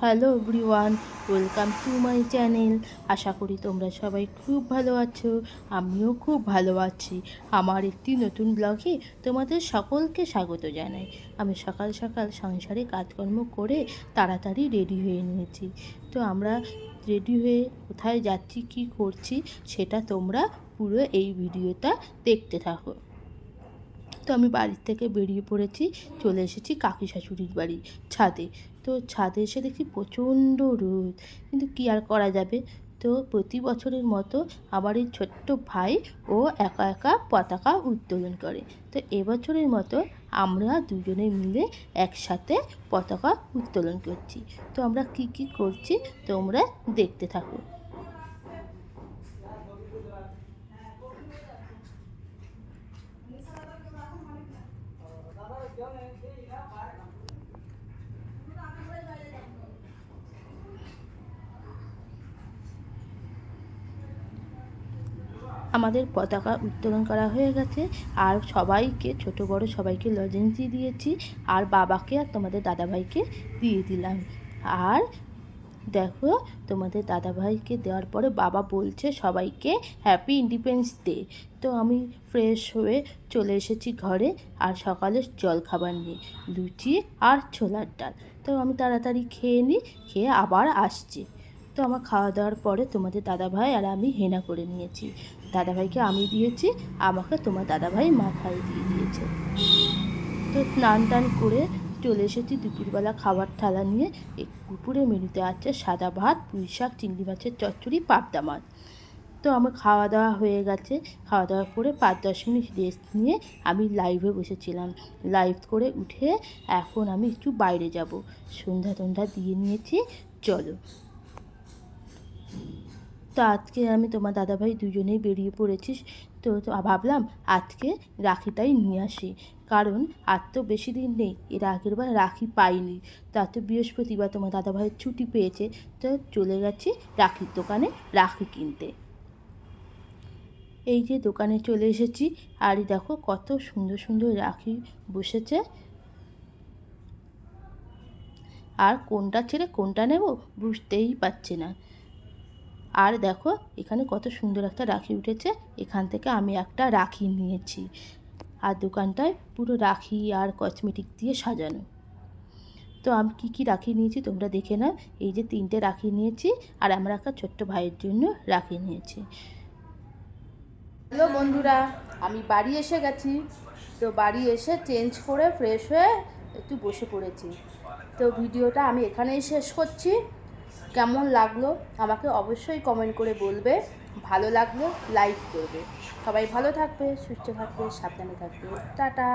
Hello everyone, welcome to my channel. আশা করি তোমরা সবাই খুব ভালো আছো। আমিও খুব ভালো আছি। আমার একটি নতুন ব্লগে তোমাদের সকলকে স্বাগত জানাই। আমি সকাল সকাল সংসারে কাজকর্ম করে তাড়াতাড়ি রেডি হয়ে নিয়েছি। তো আমরা রেডি হয়ে কোথায় যাচ্ছি, কি করছি, সেটা তোমরা পুরো এই ভিডিওটা দেখতে থাকো। তো আমি বাড়ির থেকে বেরিয়ে পড়েছি, চলে এসেছি কাকি শাশুড়ির বাড়ি ছাদে। তো ছাদে এসে দেখি প্রচণ্ড রোদ, কিন্তু কী আর করা যাবে। তো প্রতি বছরের মতো আমার এই ছোট্ট ভাই ও একা একা পতাকা উত্তোলন করে। তো এবছরের মতো আমরা দুজনে মিলে একসাথে পতাকা উত্তোলন করছি। তো আমরা কি কি করছি তোমরা দেখতে থাকো। আমাদের পতাকা উত্তোলন করা হয়ে গেছে, আর সবাইকে, ছোট বড় সবাইকে লজেন্স দিয়ে দিয়েছি, আর বাবাকে আর তোমাদের দাদাভাইকে দিয়ে দিলাম। আর দেখো, তোমাদের দাদাভাইকে দেওয়ার পরে বাবা বলছে সবাইকে হ্যাপি ইন্ডিপেন্ডেন্স ডে। তো আমি ফ্রেশ হয়ে চলে এসেছি ঘরে, আর সকালের জলখাবার নিয়ে লুচি আর ছোলার ডাল। তো আমি তাড়াতাড়ি খেয়ে নিই, খেয়ে আবার আসছি। তো আমার খাওয়া দাওয়ার পরে তোমাদের দাদাভাই আর আমি হেনা করে নিয়েছি। দাদাভাইকে আমি দিয়েছি, আমাকে তোমার দাদাভাই মাথায় দিয়ে দিয়েছে। তো স্নান টান করে চলে এসেছি দুপুরবেলা খাবার থালা নিয়ে। দুপুরে মেনুতে আছে সাদা ভাত, পুঁই শাক, চিংড়ি মাছের চচ্চড়ি, পাবদা মাছ। তো আমার খাওয়া দাওয়া হয়ে গেছে। খাওয়া দাওয়া করে 5-10 মিনিট রেস্ট নিয়ে আমি লাইভে বসেছিলাম। লাইভ করে উঠে এখন আমি একটু বাইরে যাব, সন্ধ্যা টন্ধ্যা দিয়ে নিয়েছি। চলো। তো আজকে আমি তোমার দাদাভাই দুজনেই বেরিয়ে পড়েছি। তো ভাবলাম আজকে রাখিটাই নিয়ে আসি, কারণ আর তো বেশি দিন নেই। এর আগের বার রাখি পাইনি, তা তো বৃহস্পতিবার তোমার দাদাভাইয়ের ছুটি পেয়েছে। তো চলে গেছি রাখির দোকানে রাখি কিনতে। এই যে দোকানে চলে এসেছি, আর দেখো কত সুন্দর সুন্দর রাখি বসেছে। আর কোনটা ছেড়ে কোনটা নেব বুঝতেই পারছি না। আর দেখো এখানে কত সুন্দর একটা রাখি উঠেছে, এখান থেকে আমি একটা রাখি নিয়েছি। আর দোকানটায় পুরো রাখি আর কসমেটিক দিয়ে সাজানো। তো আমি কী কী রাখি নিয়েছি তোমরা দেখে নাও। এই যে 3টে রাখি নিয়েছি, আর আমরা একটা ছোট্ট ভাইয়ের জন্য রাখি নিয়েছি। হ্যালো বন্ধুরা, আমি বাড়ি এসে গেছি। তো বাড়ি এসে চেঞ্জ করে ফ্রেশ হয়ে একটু বসে পড়েছি। তো ভিডিওটা আমি এখানেই শেষ করছি। কেমন লাগলো আমাকে অবশ্যই কমেন্ট করে বলবে। ভালো লাগলে লাইক করবে। সবাই ভালো থাকবে, সুস্থ থাকবে, সাবধানে থাকবে। টাটা।